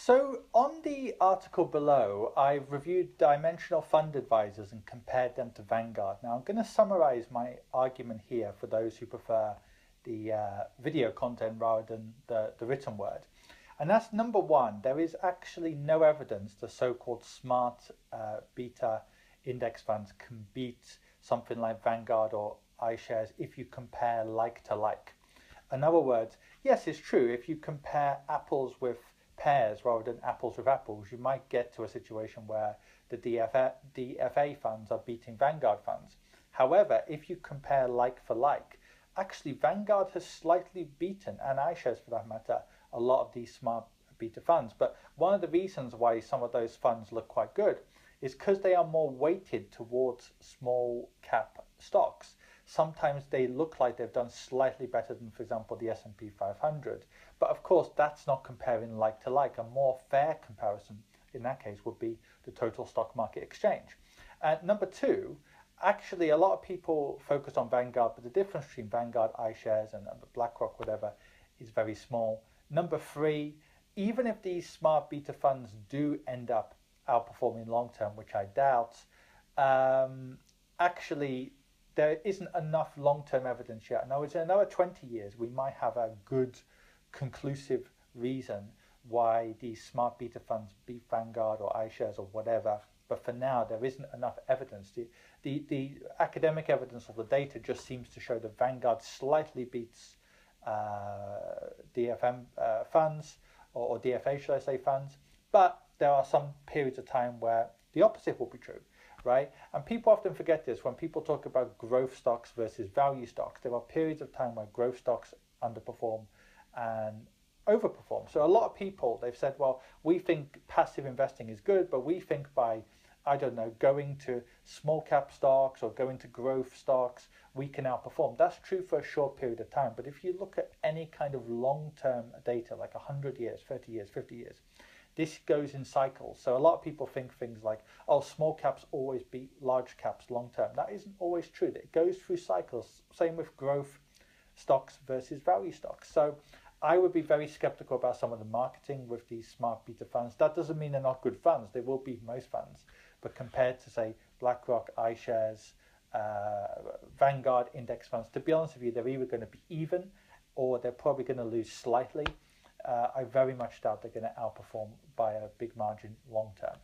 So on the article below, I've reviewed dimensional fund advisors and compared them to Vanguard. Now I'm going to summarize my argument here for those who prefer the video content rather than the written word. And that's number one, there is actually no evidence the so-called smart beta index funds can beat something like Vanguard or iShares if you compare like to like. In other words, yes, it's true, if you compare apples with pears rather than apples with apples, you might get to a situation where the DFA funds are beating Vanguard funds. However, if you compare like for like, actually Vanguard has slightly beaten, and iShares for that matter, a lot of these smart beta funds. But one of the reasons why some of those funds look quite good is because they are more weighted towards small cap stocks. Sometimes they look like they've done slightly better than, for example, the S&P 500. But of course, that's not comparing like to like. A more fair comparison in that case would be the total stock market exchange. And number two, actually a lot of people focus on Vanguard, but the difference between Vanguard, iShares and BlackRock, whatever, is very small. Number three, even if these smart beta funds do end up outperforming long term, which I doubt, actually there isn't enough long-term evidence yet. Now, in another 20 years, we might have a good, conclusive reason why these smart beta funds beat Vanguard or iShares or whatever. But for now, there isn't enough evidence. The academic evidence of the data just seems to show that Vanguard slightly beats DFM funds, or DFA, should I say, funds. But there are some periods of time where the opposite will be true. Right? And people often forget this when people talk about growth stocks versus value stocks. There are periods of time where growth stocks underperform and overperform. So a lot of people, they've said, well, we think passive investing is good, but we think by, I don't know, going to small cap stocks or going to growth stocks, we can outperform. That's true for a short period of time. But if you look at any kind of long-term data, like 100 years, 30 years, 50 years, this goes in cycles. So a lot of people think things like, oh, small caps always beat large caps long term. That isn't always true. It goes through cycles. Same with growth stocks versus value stocks. So I would be very skeptical about some of the marketing with these smart beta funds. That doesn't mean they're not good funds. They will beat most funds. But compared to, say, BlackRock, iShares, Vanguard index funds, to be honest with you, they're either going to be even or they're probably going to lose slightly. I very much doubt they're going to outperform by a big margin long term.